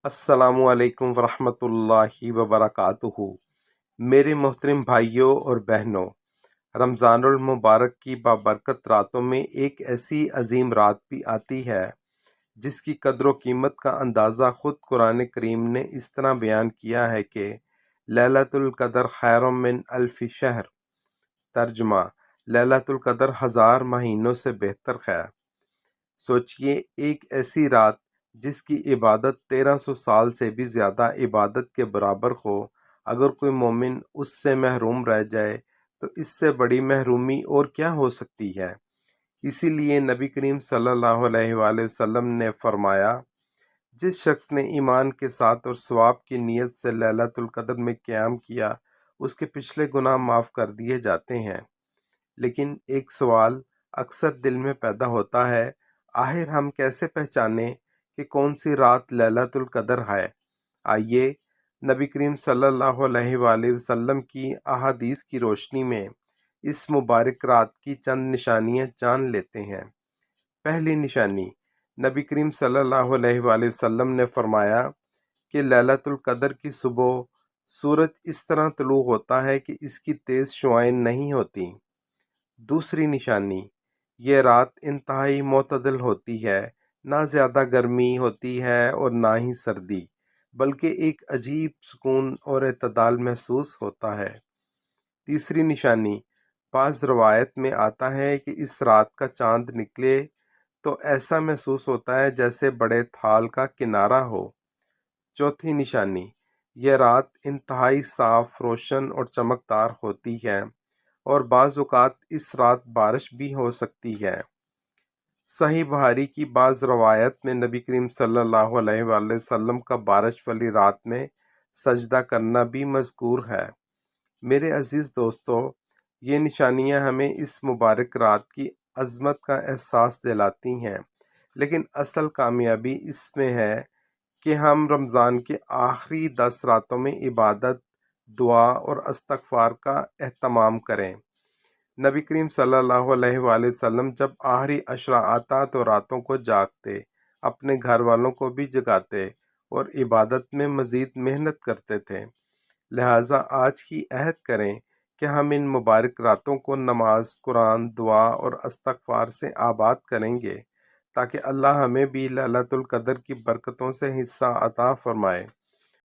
السلام علیکم ورحمۃ اللہ وبرکاتہ۔ میرے محترم بھائیوں اور بہنوں، رمضان المبارک کی بابرکت راتوں میں ایک ایسی عظیم رات بھی آتی ہے جس کی قدر و قیمت کا اندازہ خود قرآن کریم نے اس طرح بیان کیا ہے کہ لیلۃ القدر خیر من الف شہر۔ ترجمہ: لیلۃ القدر ہزار مہینوں سے بہتر ہے۔ سوچئے، ایک ایسی رات جس کی عبادت 1300 سال سے بھی زیادہ عبادت کے برابر ہو، اگر کوئی مومن اس سے محروم رہ جائے تو اس سے بڑی محرومی اور کیا ہو سکتی ہے۔ اسی لیے نبی کریم صلی اللہ علیہ وآلہ وسلم نے فرمایا، جس شخص نے ایمان کے ساتھ اور ثواب کی نیت سے لیلۃ القدر میں قیام کیا، اس کے پچھلے گناہ معاف کر دیے جاتے ہیں۔ لیکن ایک سوال اکثر دل میں پیدا ہوتا ہے، آخر ہم کیسے پہچانیں کہ کون سی رات لیلۃ القدر ہے؟ آئیے نبی کریم صلی اللہ علیہ وآلہ وسلم کی احادیث کی روشنی میں اس مبارک رات کی چند نشانیاں جان لیتے ہیں۔ پہلی نشانی، نبی کریم صلی اللہ علیہ وآلہ وسلم نے فرمایا کہ لیلۃ القدر کی صبح سورج اس طرح طلوع ہوتا ہے کہ اس کی تیز شعائیں نہیں ہوتی۔ دوسری نشانی، یہ رات انتہائی معتدل ہوتی ہے، نہ زیادہ گرمی ہوتی ہے اور نہ ہی سردی، بلکہ ایک عجیب سکون اور اعتدال محسوس ہوتا ہے۔ تیسری نشانی، بعض روایت میں آتا ہے کہ اس رات کا چاند نکلے تو ایسا محسوس ہوتا ہے جیسے بڑے تھال کا کنارہ ہو۔ چوتھی نشانی، یہ رات انتہائی صاف، روشن اور چمکدار ہوتی ہے، اور بعض اوقات اس رات بارش بھی ہو سکتی ہے۔ صحیح بخاری کی بعض روایت میں نبی کریم صلی اللہ علیہ وآلہ وسلم کا بارش والی رات میں سجدہ کرنا بھی مذکور ہے۔ میرے عزیز دوستو، یہ نشانیاں ہمیں اس مبارک رات کی عظمت کا احساس دلاتی ہیں، لیکن اصل کامیابی اس میں ہے کہ ہم رمضان کے آخری 10 راتوں میں عبادت، دعا اور استغفار کا اہتمام کریں۔ نبی کریم صلی اللہ علیہ وآلہ وسلم جب آخری عشرہ آتا تو راتوں کو جاگتے، اپنے گھر والوں کو بھی جگاتے اور عبادت میں مزید محنت کرتے تھے۔ لہٰذا آج کی عہد کریں کہ ہم ان مبارک راتوں کو نماز، قرآن، دعا اور استغفار سے آباد کریں گے، تاکہ اللہ ہمیں بھی لیلۃ القدر کی برکتوں سے حصہ عطا فرمائے۔